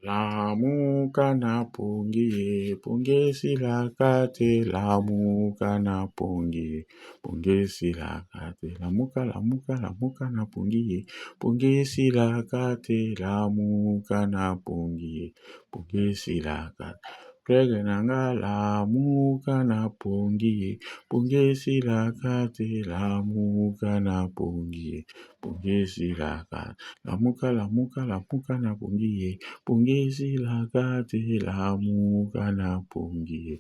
Lamuka na pungie, pungesi la kate, lamuka na pungie, pungesi la kate, lamuka na pungie, pungesi la kate, lamuka na pungie, pungesi la kate. Kwege nanga lamuka na pungie, pungesi la kate, lamuka na pungie, pungesi la kate, lamuka na pungie. Pongezi la kate lamuka na pongi.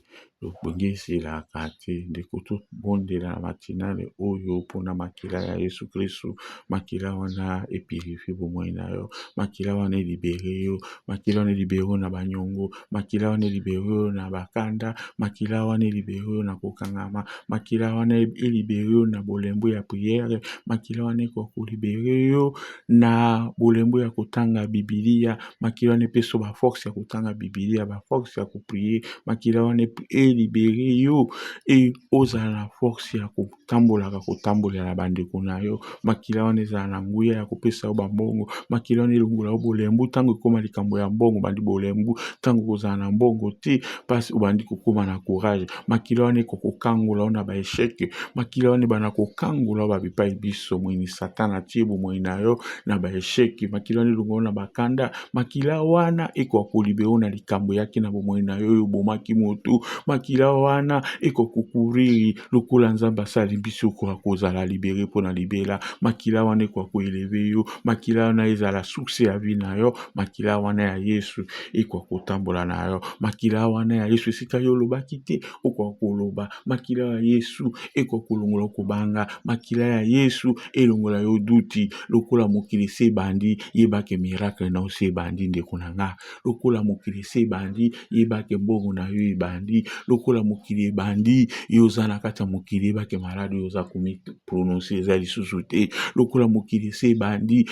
Pongezi la kate ndeko bonde la matinale oyo pona makila ya Yesu Kristu, makila wana epirifi bomoi na yo, makila wana libere yo, makila wana libere na banyongo, makila wana libere na bakanda, makila wana libere na kokangama, makila wana libere na bolembo ya priere, makila wana ko libere yo na bolembo ya kotanga Biblia, makila wana peso ba force ya kotanga Biblia, ba force ya kuprier, makila wana libere yo e ozala na force ya kotambola na bandeko na yo, makila wana ezala na nguya ya kopesa yo bambongo, makila wana elongola yo bolembu tango ekoma likambo ya mbongo bandi bolembu, tango kozala na mbongo te pasi obandi kokoma na courage, makila wana kokangola na ba échec, makila wana bana kokangola ba bipai biso mwini satana tie bomoi na yo na ba échec, makila wana elongola na bakanda, makila wana eko kolibero na likambo yake na bomoi na yo bomaki motu, makila wana eko kukuriri lokola nzamba sali biso ko kozala libéré pona libela, makila wana eko koeleve yo, makila wana ezala succès ya vie na yo, makila wana ya Yesu eko kotambola na yo, makila wana ya Yesu esika yo lobaki te oko koloba, makila ya Yesu eko kolongola kobanga, makila ya Yesu elongola yo duti lokola mokili se bandi yebake miracle na ose bandi ndeko na nga, lokola mokili se bandi yebake mbongo na yo ebandi, lokola mokili ebandi yoza na kati ya mokili yebake malade yoza komi prononcer eza lisusu te, lokola mokili se bandi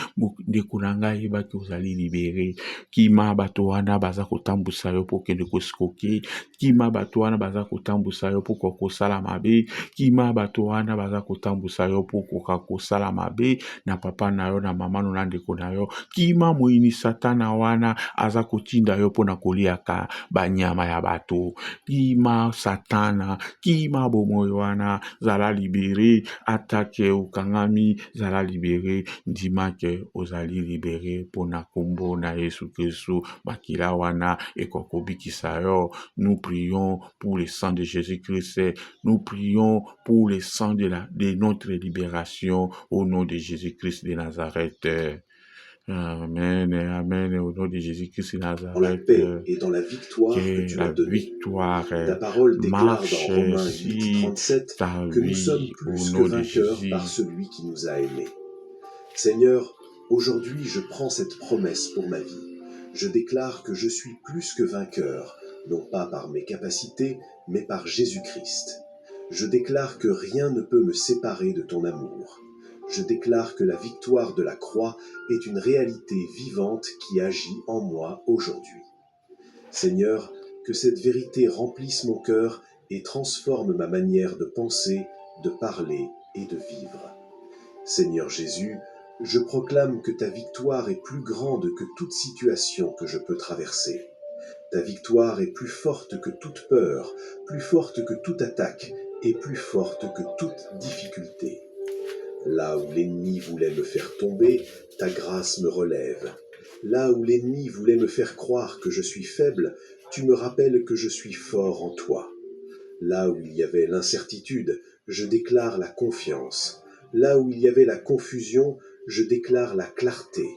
ndeko na nga yebake ozali libéré, kima bato wana baza kotambusa yo po kende kosikoke, kima bato wana baza kotambusa yo po kosala mabe, kima bato wana baza kotambusa yo po kosala mabe na papa na yo na mama no na ndeko na yo, kima moyini satana wana aza kotinda yo pona koliaka banyama ya bato, kima satana, kima bomoi wana zala libéré, atake ukangami zala libéré, ndimake ozali libéré pona kombo na Yesu Kristu, makila wana ekokobikisa yo. Nous prions pour le sang de Jésus-Christ, nous prions pour le sang de notre libération au nom de Jésus-Christ de Nazareth. Amen, amen, au nom de Jésus-Christ de Nazareth. Dans la paix et dans la victoire que tu m'as donnée. Ta parole déclare dans Romains 8:37 que nous sommes plus que vainqueurs par celui qui nous a aimés. Seigneur, aujourd'hui je prends cette promesse pour ma vie. Je déclare que je suis plus que vainqueur, non pas par mes capacités, mais par Jésus-Christ. Je déclare que rien ne peut me séparer de ton amour. Je déclare que la victoire de la croix est une réalité vivante qui agit en moi aujourd'hui. Seigneur, que cette vérité remplisse mon cœur et transforme ma manière de penser, de parler et de vivre. Seigneur Jésus, je proclame que ta victoire est plus grande que toute situation que je peux traverser. Ta victoire est plus forte que toute peur, plus forte que toute attaque et plus forte que toute difficulté. Là où l'ennemi voulait me faire tomber, ta grâce me relève. Là où l'ennemi voulait me faire croire que je suis faible, tu me rappelles que je suis fort en toi. Là où il y avait l'incertitude, je déclare la confiance. Là où il y avait la confusion, je déclare la clarté.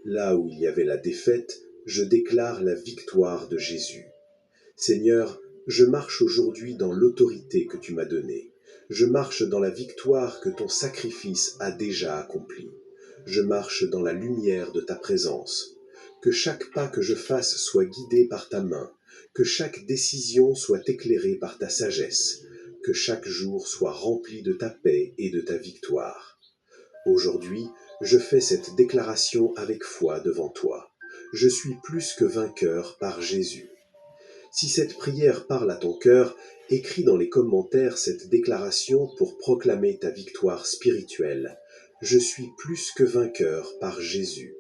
Là où il y avait la défaite, je déclare la victoire de Jésus. Seigneur, je marche aujourd'hui dans l'autorité que tu m'as donnée. Je marche dans la victoire que ton sacrifice a déjà accomplie. Je marche dans la lumière de ta présence. Que chaque pas que je fasse soit guidé par ta main. Que chaque décision soit éclairée par ta sagesse. Que chaque jour soit rempli de ta paix et de ta victoire. Aujourd'hui, je fais cette déclaration avec foi devant toi. Je suis plus que vainqueur par Jésus. Si cette prière parle à ton cœur, écris dans les commentaires cette déclaration pour proclamer ta victoire spirituelle. Je suis plus que vainqueur par Jésus.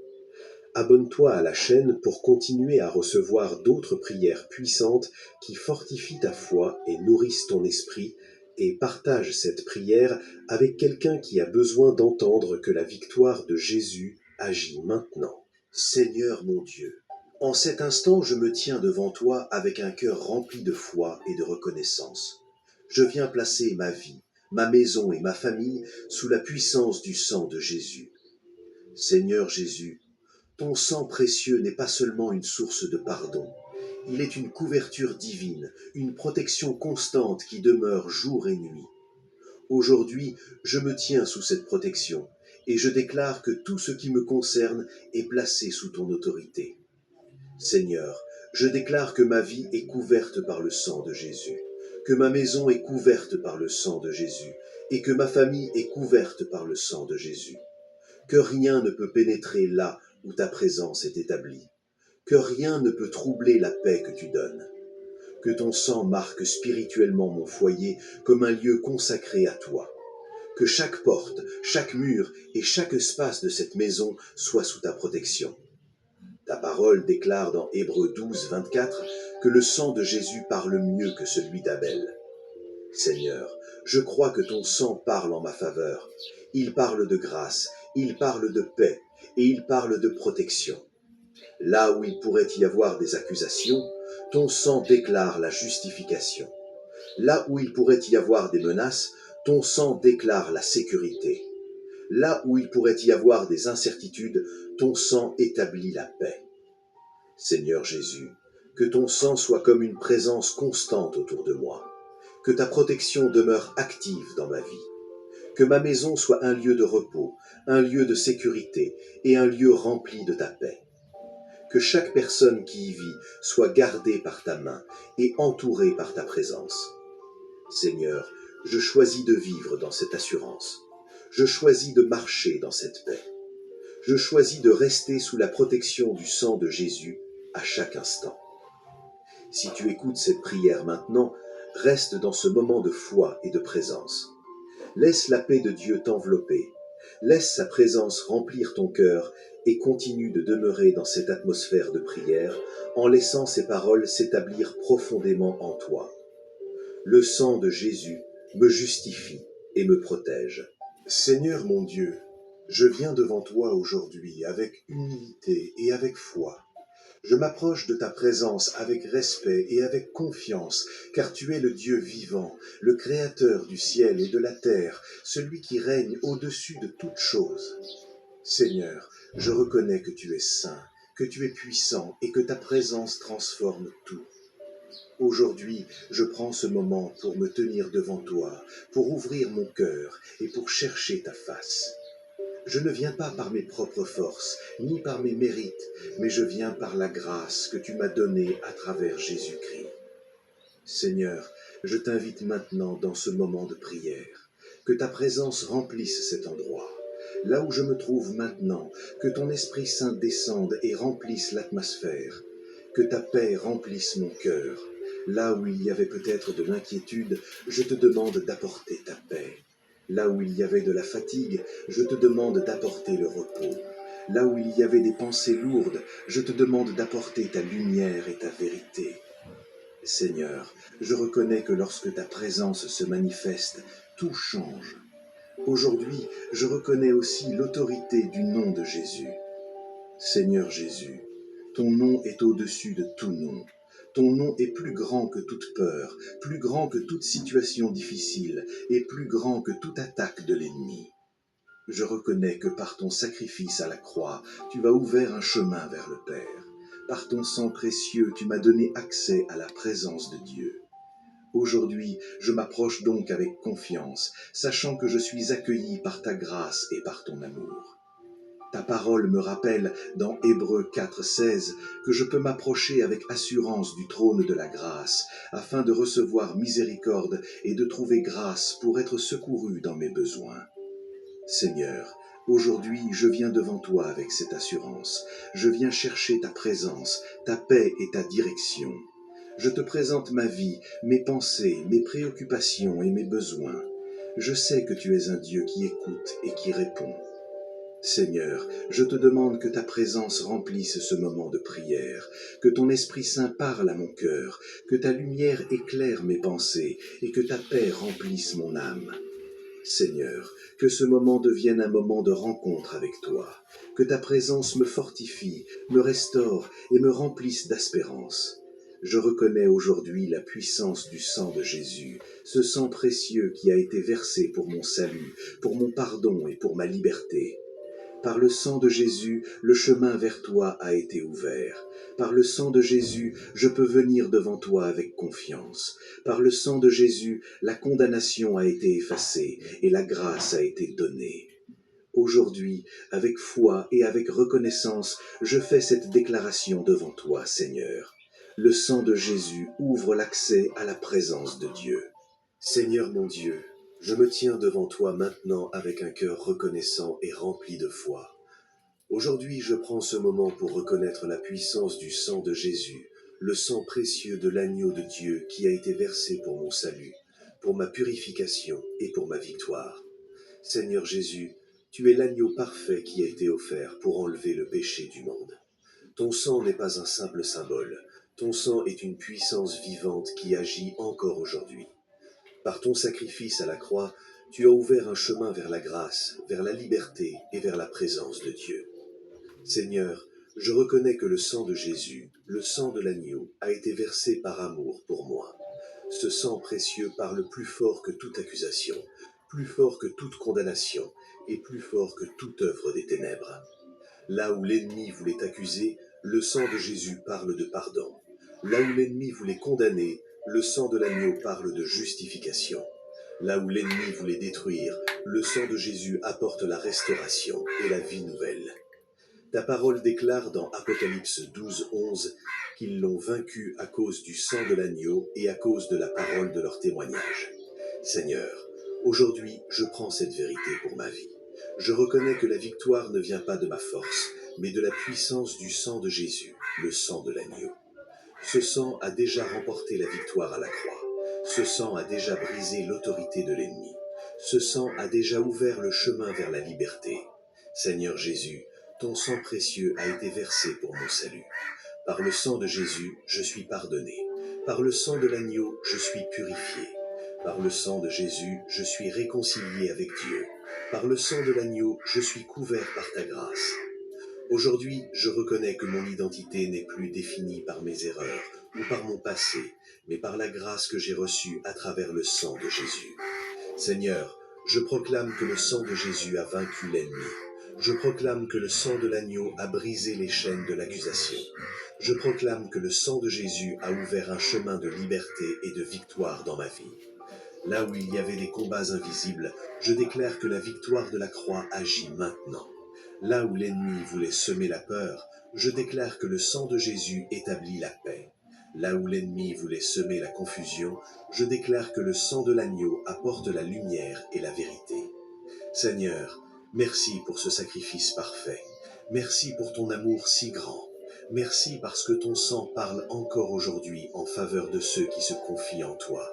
Abonne-toi à la chaîne pour continuer à recevoir d'autres prières puissantes qui fortifient ta foi et nourrissent ton esprit, et partage cette prière avec quelqu'un qui a besoin d'entendre que la victoire de Jésus agit maintenant. Seigneur mon Dieu, en cet instant je me tiens devant toi avec un cœur rempli de foi et de reconnaissance. Je viens placer ma vie, ma maison et ma famille sous la puissance du sang de Jésus. Seigneur Jésus, ton sang précieux n'est pas seulement une source de pardon, il est une couverture divine, une protection constante qui demeure jour et nuit. Aujourd'hui, je me tiens sous cette protection et je déclare que tout ce qui me concerne est placé sous ton autorité. Seigneur, je déclare que ma vie est couverte par le sang de Jésus, que ma maison est couverte par le sang de Jésus et que ma famille est couverte par le sang de Jésus. Que rien ne peut pénétrer là où ta présence est établie. Que rien ne peut troubler la paix que tu donnes. Que ton sang marque spirituellement mon foyer comme un lieu consacré à toi. Que chaque porte, chaque mur et chaque espace de cette maison soit sous ta protection. Ta parole déclare dans Hébreux 12, 24 que le sang de Jésus parle mieux que celui d'Abel. Seigneur, je crois que ton sang parle en ma faveur. Il parle de grâce, il parle de paix et il parle de protection. Là où il pourrait y avoir des accusations, ton sang déclare la justification. Là où il pourrait y avoir des menaces, ton sang déclare la sécurité. Là où il pourrait y avoir des incertitudes, ton sang établit la paix. Seigneur Jésus, que ton sang soit comme une présence constante autour de moi. Que ta protection demeure active dans ma vie. Que ma maison soit un lieu de repos, un lieu de sécurité et un lieu rempli de ta paix. Que chaque personne qui y vit soit gardée par ta main et entourée par ta présence. Seigneur, je choisis de vivre dans cette assurance. Je choisis de marcher dans cette paix. Je choisis de rester sous la protection du sang de Jésus à chaque instant. Si tu écoutes cette prière maintenant, reste dans ce moment de foi et de présence. Laisse la paix de Dieu t'envelopper. Laisse sa présence remplir ton cœur et continue de demeurer dans cette atmosphère de prière en laissant ses paroles s'établir profondément en toi. Le sang de Jésus me justifie et me protège. Seigneur mon Dieu, je viens devant toi aujourd'hui avec humilité et avec foi. Je m'approche de ta présence avec respect et avec confiance, car tu es le Dieu vivant, le Créateur du ciel et de la terre, celui qui règne au-dessus de toutes choses. Seigneur, je reconnais que tu es saint, que tu es puissant et que ta présence transforme tout. Aujourd'hui, je prends ce moment pour me tenir devant toi, pour ouvrir mon cœur et pour chercher ta face. Je ne viens pas par mes propres forces, ni par mes mérites, mais je viens par la grâce que tu m'as donnée à travers Jésus-Christ. Seigneur, je t'invite maintenant dans ce moment de prière, que ta présence remplisse cet endroit. Là où je me trouve maintenant, que ton Esprit Saint descende et remplisse l'atmosphère, que ta paix remplisse mon cœur. Là où il y avait peut-être de l'inquiétude, je te demande d'apporter ta paix. Là où il y avait de la fatigue, je te demande d'apporter le repos. Là où il y avait des pensées lourdes, je te demande d'apporter ta lumière et ta vérité. Seigneur, je reconnais que lorsque ta présence se manifeste, tout change. Aujourd'hui, je reconnais aussi l'autorité du nom de Jésus. Seigneur Jésus, ton nom est au-dessus de tout nom. Ton nom est plus grand que toute peur, plus grand que toute situation difficile et plus grand que toute attaque de l'ennemi. Je reconnais que par ton sacrifice à la croix, tu as ouvert un chemin vers le Père. Par ton sang précieux, tu m'as donné accès à la présence de Dieu. Aujourd'hui, je m'approche donc avec confiance, sachant que je suis accueilli par ta grâce et par ton amour. Ta parole me rappelle dans Hébreux 4,16 que je peux m'approcher avec assurance du trône de la grâce, afin de recevoir miséricorde et de trouver grâce pour être secouru dans mes besoins. Seigneur, aujourd'hui je viens devant toi avec cette assurance. Je viens chercher ta présence, ta paix et ta direction. Je te présente ma vie, mes pensées, mes préoccupations et mes besoins. Je sais que tu es un Dieu qui écoute et qui répond. Seigneur, je te demande que ta présence remplisse ce moment de prière, que ton Esprit Saint parle à mon cœur, que ta lumière éclaire mes pensées et que ta paix remplisse mon âme. Seigneur, que ce moment devienne un moment de rencontre avec toi, que ta présence me fortifie, me restaure et me remplisse d'espérance. Je reconnais aujourd'hui la puissance du sang de Jésus, ce sang précieux qui a été versé pour mon salut, pour mon pardon et pour ma liberté. Par le sang de Jésus, le chemin vers toi a été ouvert. Par le sang de Jésus, je peux venir devant toi avec confiance. Par le sang de Jésus, la condamnation a été effacée et la grâce a été donnée. Aujourd'hui, avec foi et avec reconnaissance, je fais cette déclaration devant toi, Seigneur. Le sang de Jésus ouvre l'accès à la présence de Dieu. Seigneur mon Dieu, je me tiens devant toi maintenant avec un cœur reconnaissant et rempli de foi. Aujourd'hui, je prends ce moment pour reconnaître la puissance du sang de Jésus, le sang précieux de l'agneau de Dieu qui a été versé pour mon salut, pour ma purification et pour ma victoire. Seigneur Jésus, tu es l'agneau parfait qui a été offert pour enlever le péché du monde. Ton sang n'est pas un simple symbole, ton sang est une puissance vivante qui agit encore aujourd'hui. Par ton sacrifice à la croix, tu as ouvert un chemin vers la grâce, vers la liberté et vers la présence de Dieu. Seigneur, je reconnais que le sang de Jésus, le sang de l'agneau, a été versé par amour pour moi. Ce sang précieux parle plus fort que toute accusation, plus fort que toute condamnation et plus fort que toute œuvre des ténèbres. Là où l'ennemi voulait accuser, le sang de Jésus parle de pardon. Là où l'ennemi voulait condamner, le sang de l'agneau parle de justification. Là où l'ennemi voulait détruire, le sang de Jésus apporte la restauration et la vie nouvelle. Ta parole déclare dans Apocalypse 12, 11 qu'ils l'ont vaincu à cause du sang de l'agneau et à cause de la parole de leur témoignage. Seigneur, aujourd'hui, je prends cette vérité pour ma vie. Je reconnais que la victoire ne vient pas de ma force, mais de la puissance du sang de Jésus, le sang de l'agneau. Ce sang a déjà remporté la victoire à la croix. Ce sang a déjà brisé l'autorité de l'ennemi. Ce sang a déjà ouvert le chemin vers la liberté. Seigneur Jésus, ton sang précieux a été versé pour mon salut. Par le sang de Jésus, je suis pardonné. Par le sang de l'agneau, je suis purifié. Par le sang de Jésus, je suis réconcilié avec Dieu. Par le sang de l'agneau, je suis couvert par ta grâce. Aujourd'hui, je reconnais que mon identité n'est plus définie par mes erreurs ou par mon passé, mais par la grâce que j'ai reçue à travers le sang de Jésus. Seigneur, je proclame que le sang de Jésus a vaincu l'ennemi. Je proclame que le sang de l'agneau a brisé les chaînes de l'accusation. Je proclame que le sang de Jésus a ouvert un chemin de liberté et de victoire dans ma vie. Là où il y avait des combats invisibles, je déclare que la victoire de la croix agit maintenant. Là où l'ennemi voulait semer la peur, je déclare que le sang de Jésus établit la paix. Là où l'ennemi voulait semer la confusion, je déclare que le sang de l'agneau apporte la lumière et la vérité. Seigneur, merci pour ce sacrifice parfait. Merci pour ton amour si grand. Merci parce que ton sang parle encore aujourd'hui en faveur de ceux qui se confient en toi.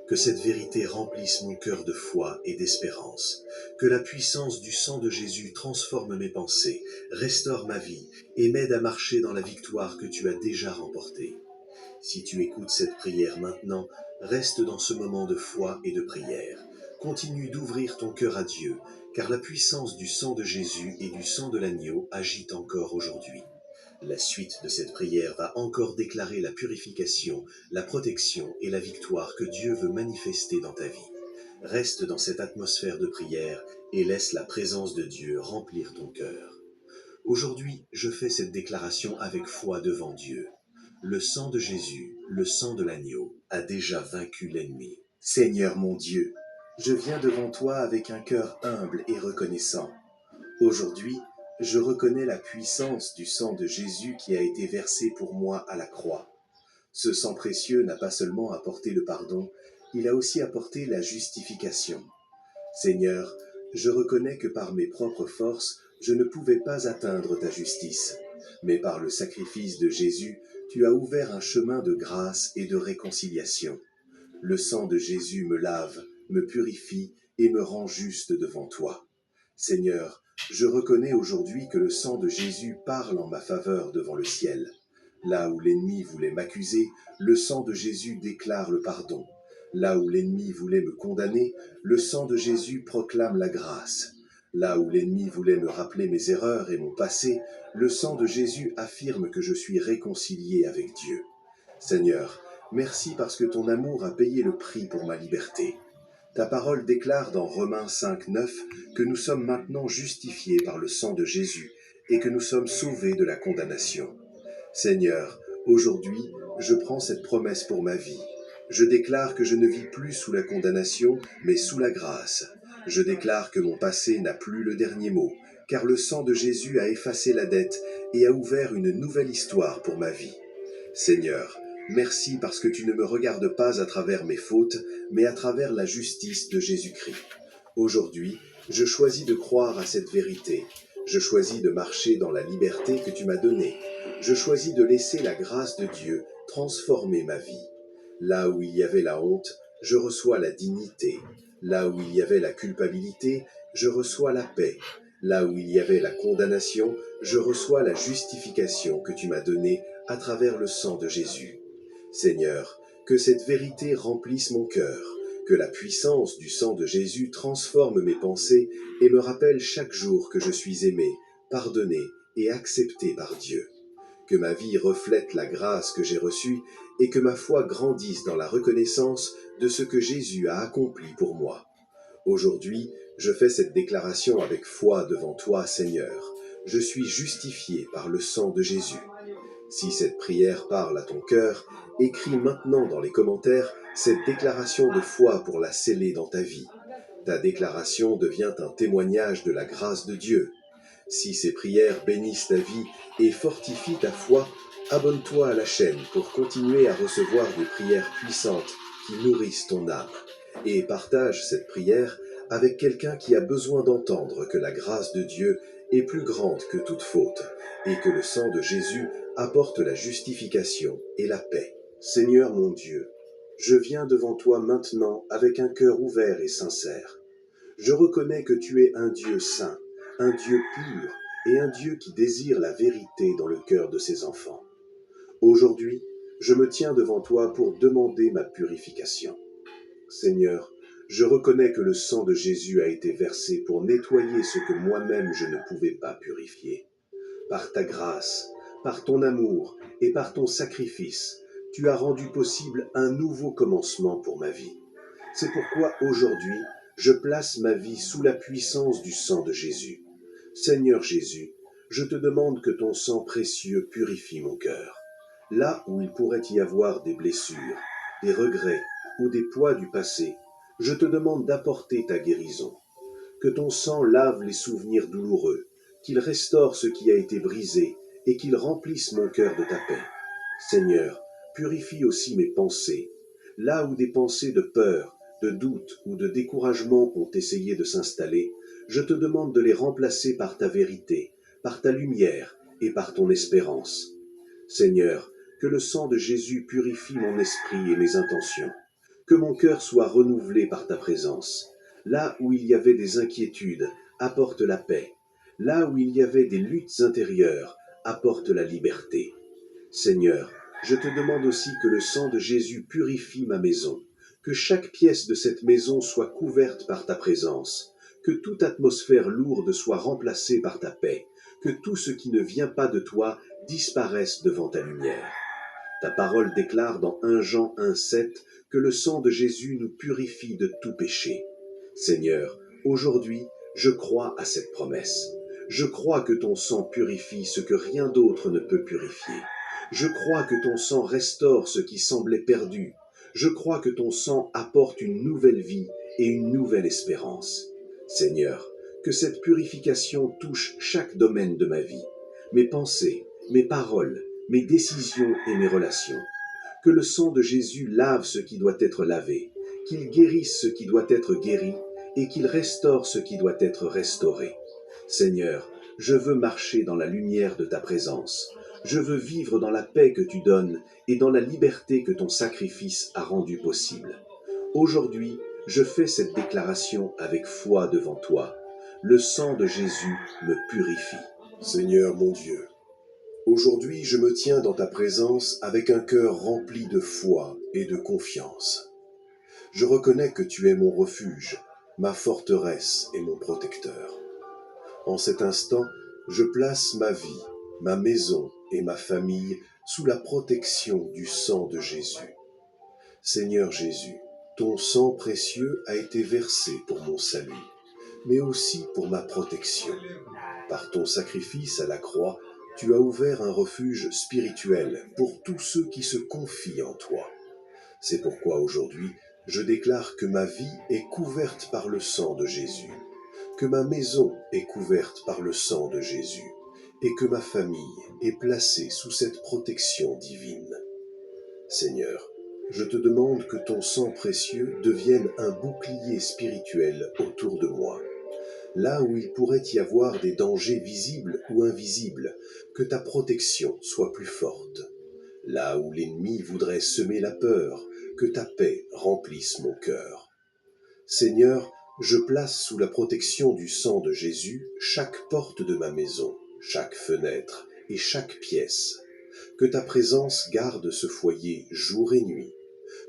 Que cette vérité remplisse mon cœur de foi et d'espérance. Que la puissance du sang de Jésus transforme mes pensées, restaure ma vie et m'aide à marcher dans la victoire que tu as déjà remportée. Si tu écoutes cette prière maintenant, reste dans ce moment de foi et de prière. Continue d'ouvrir ton cœur à Dieu, car la puissance du sang de Jésus et du sang de l'agneau agit encore aujourd'hui. La suite de cette prière va encore déclarer la purification, la protection et la victoire que Dieu veut manifester dans ta vie. Reste dans cette atmosphère de prière et laisse la présence de Dieu remplir ton cœur. Aujourd'hui, je fais cette déclaration avec foi devant Dieu. Le sang de Jésus, le sang de l'agneau, a déjà vaincu l'ennemi. Seigneur mon Dieu, je viens devant toi avec un cœur humble et reconnaissant. Aujourd'hui, je reconnais la puissance du sang de Jésus qui a été versé pour moi à la croix. Ce sang précieux n'a pas seulement apporté le pardon, il a aussi apporté la justification. Seigneur, je reconnais que par mes propres forces, je ne pouvais pas atteindre ta justice. Mais par le sacrifice de Jésus, tu as ouvert un chemin de grâce et de réconciliation. Le sang de Jésus me lave, me purifie et me rend juste devant toi. Seigneur, je reconnais aujourd'hui que le sang de Jésus parle en ma faveur devant le ciel. Là où l'ennemi voulait m'accuser, le sang de Jésus déclare le pardon. Là où l'ennemi voulait me condamner, le sang de Jésus proclame la grâce. Là où l'ennemi voulait me rappeler mes erreurs et mon passé, le sang de Jésus affirme que je suis réconcilié avec Dieu. Seigneur, merci parce que ton amour a payé le prix pour ma liberté. Ta parole déclare dans Romains 5:9 que nous sommes maintenant justifiés par le sang de Jésus et que nous sommes sauvés de la condamnation. Seigneur, aujourd'hui, je prends cette promesse pour ma vie. Je déclare que je ne vis plus sous la condamnation, mais sous la grâce. Je déclare que mon passé n'a plus le dernier mot, car le sang de Jésus a effacé la dette et a ouvert une nouvelle histoire pour ma vie. Seigneur, merci parce que tu ne me regardes pas à travers mes fautes, mais à travers la justice de Jésus-Christ. Aujourd'hui, je choisis de croire à cette vérité. Je choisis de marcher dans la liberté que tu m'as donnée. Je choisis de laisser la grâce de Dieu transformer ma vie. Là où il y avait la honte, je reçois la dignité. Là où il y avait la culpabilité, je reçois la paix. Là où il y avait la condamnation, je reçois la justification que tu m'as donnée à travers le sang de Jésus. Seigneur, que cette vérité remplisse mon cœur, que la puissance du sang de Jésus transforme mes pensées et me rappelle chaque jour que je suis aimé, pardonné et accepté par Dieu. Que ma vie reflète la grâce que j'ai reçue et que ma foi grandisse dans la reconnaissance de ce que Jésus a accompli pour moi. Aujourd'hui, je fais cette déclaration avec foi devant toi, Seigneur. Je suis justifié par le sang de Jésus. Si cette prière parle à ton cœur, écris maintenant dans les commentaires cette déclaration de foi pour la sceller dans ta vie. Ta déclaration devient un témoignage de la grâce de Dieu. Si ces prières bénissent ta vie et fortifient ta foi, abonne-toi à la chaîne pour continuer à recevoir des prières puissantes qui nourrissent ton âme. Et partage cette prière avec quelqu'un qui a besoin d'entendre que la grâce de Dieu est plus grande que toute faute et que le sang de Jésus apporte la justification et la paix. Seigneur mon Dieu, je viens devant toi maintenant avec un cœur ouvert et sincère. Je reconnais que tu es un Dieu saint, un Dieu pur et un Dieu qui désire la vérité dans le cœur de ses enfants. Aujourd'hui, je me tiens devant toi pour demander ma purification. Seigneur, je reconnais que le sang de Jésus a été versé pour nettoyer ce que moi-même je ne pouvais pas purifier. Par ta grâce, par ton amour et par ton sacrifice, tu as rendu possible un nouveau commencement pour ma vie. C'est pourquoi aujourd'hui, je place ma vie sous la puissance du sang de Jésus. Seigneur Jésus, je te demande que ton sang précieux purifie mon cœur. Là où il pourrait y avoir des blessures, des regrets ou des poids du passé, je te demande d'apporter ta guérison. Que ton sang lave les souvenirs douloureux, qu'il restaure ce qui a été brisé et qu'il remplisse mon cœur de ta paix. Seigneur, purifie aussi mes pensées. Là où des pensées de peur, de doute ou de découragement ont essayé de s'installer, je te demande de les remplacer par ta vérité, par ta lumière et par ton espérance. Seigneur, que le sang de Jésus purifie mon esprit et mes intentions. Que mon cœur soit renouvelé par ta présence. Là où il y avait des inquiétudes, apporte la paix. Là où il y avait des luttes intérieures, apporte la liberté. Seigneur, je te demande aussi que le sang de Jésus purifie ma maison, que chaque pièce de cette maison soit couverte par ta présence, que toute atmosphère lourde soit remplacée par ta paix, que tout ce qui ne vient pas de toi disparaisse devant ta lumière. Ta parole déclare dans 1 Jean 1,7 que le sang de Jésus nous purifie de tout péché. Seigneur, aujourd'hui, je crois à cette promesse. Je crois que ton sang purifie ce que rien d'autre ne peut purifier. Je crois que ton sang restaure ce qui semblait perdu. Je crois que ton sang apporte une nouvelle vie et une nouvelle espérance. Seigneur, que cette purification touche chaque domaine de ma vie, mes pensées, mes paroles, mes décisions et mes relations. Que le sang de Jésus lave ce qui doit être lavé, qu'il guérisse ce qui doit être guéri et qu'il restaure ce qui doit être restauré. Seigneur, je veux marcher dans la lumière de ta présence. Je veux vivre dans la paix que tu donnes et dans la liberté que ton sacrifice a rendue possible. Aujourd'hui, je fais cette déclaration avec foi devant toi. le sang de Jésus me purifie. Seigneur mon Dieu, aujourd'hui je me tiens dans ta présence avec un cœur rempli de foi et de confiance. Je reconnais que tu es mon refuge, ma forteresse et mon protecteur. En cet instant, je place ma vie, ma maison et ma famille sous la protection du sang de Jésus. Seigneur Jésus, ton sang précieux a été versé pour mon salut, mais aussi pour ma protection. Par ton sacrifice à la croix, tu as ouvert un refuge spirituel pour tous ceux qui se confient en toi. C'est pourquoi aujourd'hui, je déclare que ma vie est couverte par le sang de Jésus, que ma maison est couverte par le sang de Jésus, et que ma famille est placée sous cette protection divine. Seigneur, je te demande que ton sang précieux devienne un bouclier spirituel autour de moi. Là où il pourrait y avoir des dangers visibles ou invisibles, que ta protection soit plus forte. Là où l'ennemi voudrait semer la peur, que ta paix remplisse mon cœur. Seigneur, je place sous la protection du sang de Jésus chaque porte de ma maison, chaque fenêtre et chaque pièce. Que ta présence garde ce foyer jour et nuit.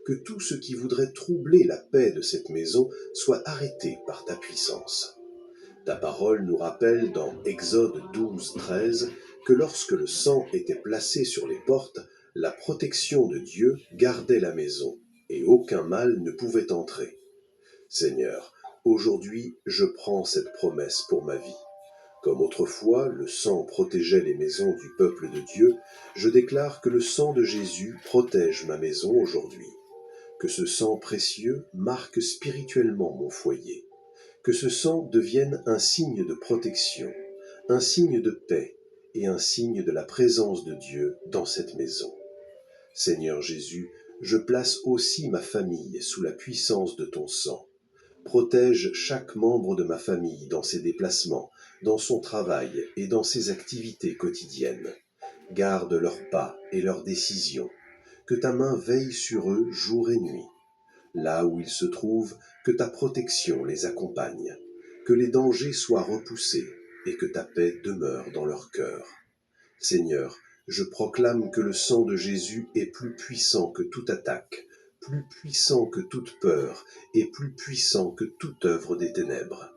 Que tout ce qui voudrait troubler la paix de cette maison soit arrêté par ta puissance. Ta parole nous rappelle dans Exode 12, 13 que lorsque le sang était placé sur les portes, la protection de Dieu gardait la maison et aucun mal ne pouvait entrer. Seigneur, aujourd'hui je prends cette promesse pour ma vie. Comme autrefois le sang protégeait les maisons du peuple de Dieu, je déclare que le sang de Jésus protège ma maison aujourd'hui. Que ce sang précieux marque spirituellement mon foyer. Que ce sang devienne un signe de protection, un signe de paix et un signe de la présence de Dieu dans cette maison. Seigneur Jésus, je place aussi ma famille sous la puissance de ton sang. Protège chaque membre de ma famille dans ses déplacements, dans son travail et dans ses activités quotidiennes. Garde leurs pas et leurs décisions. Que ta main veille sur eux jour et nuit. Là où ils se trouvent, que ta protection les accompagne, que les dangers soient repoussés et que ta paix demeure dans leur cœur. Seigneur, je proclame que le sang de Jésus est plus puissant que toute attaque, plus puissant que toute peur et plus puissant que toute œuvre des ténèbres.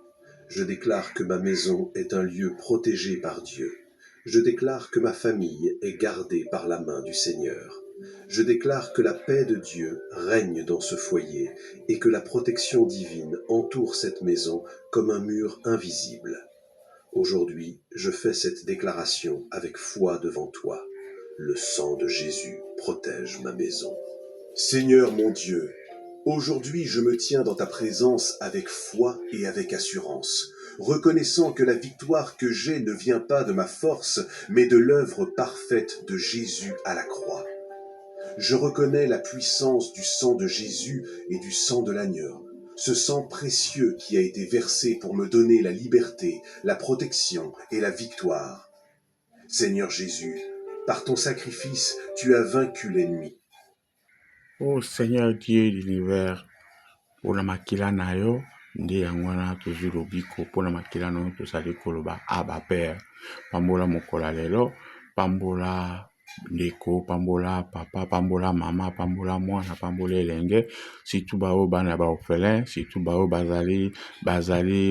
Je déclare que ma maison est un lieu protégé par Dieu. Je déclare que ma famille est gardée par la main du Seigneur. Je déclare que la paix de Dieu règne dans ce foyer et que la protection divine entoure cette maison comme un mur invisible. Aujourd'hui, je fais cette déclaration avec foi devant toi. Le sang de Jésus protège ma maison. Seigneur mon Dieu, aujourd'hui je me tiens dans ta présence avec foi et avec assurance, reconnaissant que la victoire que j'ai ne vient pas de ma force, mais de l'œuvre parfaite de Jésus à la croix. Je reconnais la puissance du sang de Jésus et du sang de l'agneau, ce sang précieux qui a été versé pour me donner la liberté, la protection et la victoire. Seigneur Jésus, par ton sacrifice, tu as vaincu l'ennemi. Ô Seigneur Dieu de l'univers, mpona makila na yo nde yango wana tozwi lobiko mpona makila na yo tozali koloba aba père, pambola mokolo lelo, pambola ndeko, pambola papa, pambola mama, pambola mwana, pambola elenge, surtout bao bana ba orphelin, surtout bao bazali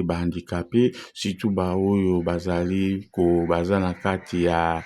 ba handicapé, surtout bao bazali ko baza na kati ya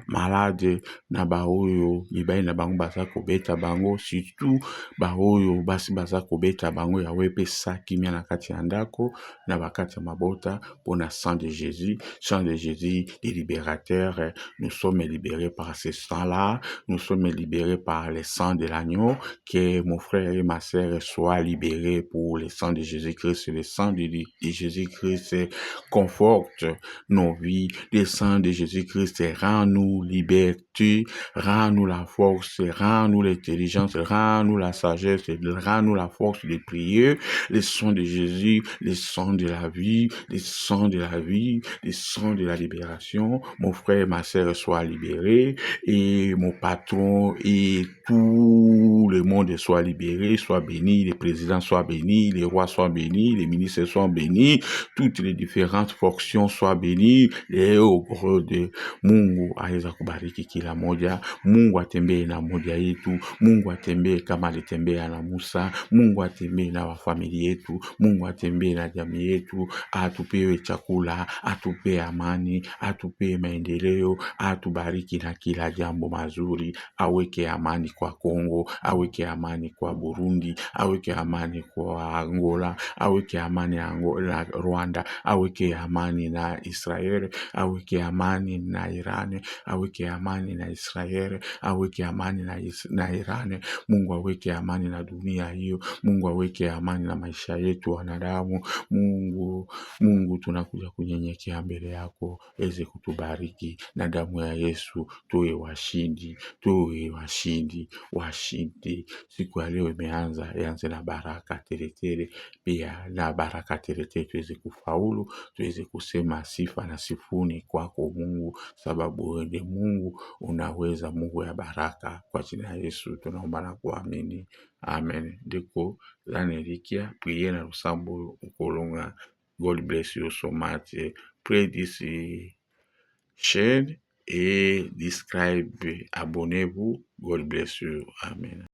malade na bao mibali na bango baza kobeta bango, surtout bao basi baza kobeta bango ya wepe sakimia na kati ya ndako na bakati ya mabota mpona sang de Jésus, le libérateur. Nous sommes libérés par ce sang-là, nous sommes libérés par le sang de l'agneau. Que mon frère et ma sœur soient libérés pour le sang de Jésus-Christ. Le sang de Jésus-Christ conforte nos vies. Le sang de Jésus-Christ rend-nous liberté, rend-nous la force, rend-nous l'intelligence, rend-nous la sagesse, rend-nous la force de prier. Le sang de Jésus, le sang de la vie, le sang de la vie, le sang de la libération. Mon frère et ma sœur, soient soit libéré, et mon patron et tout le monde soit libéré, soit béni, les présidents soient bénis, les rois soient bénis, les ministres soient bénis, toutes les différentes fonctions soient bénies. Leo de Mungu aweza kubariki kila moja. Mungu atembee na moja yetu. Mungu atembee kama alitembea na Musa. Mungu atembee na wafamilia yetu. Mungu atembee na jamii yetu. Atupewe chakula, atupe amani, atupe maendeleo, atubariki na kila jambo mazuri. Aweke amani kwa Kongo, aweke amani kwa Burundi, aweke amani kwa Angola, aweke amani na Rwanda, aweke amani na Israeli, aweke amani na Irani, aweke amani na Israeli, aweke amani na Irani. Mungu aweke amani na dunia hiyo. Mungu aweke amani na maisha yetu wanadamu. Mungu tunakuja kunyenyekea mbele yako, eze kutubariki na damu ya Yesu tuwe washindi, washindi. Siku ya leo imeanza, ianze na baraka teletele, pia na baraka teletele tuweze kufaulu, tuweze kusema sifa na sifuni kwako Mungu, sababu wewe ndiye Mungu unaweza, Mungu ya baraka. Kwa jina la Yesu tunaomba na kuamini, amen. Deko lanelikia prier na lusambo ukolonga. God bless you so much. Pray this, share et describe, abonnez-vous. God bless you. Amen.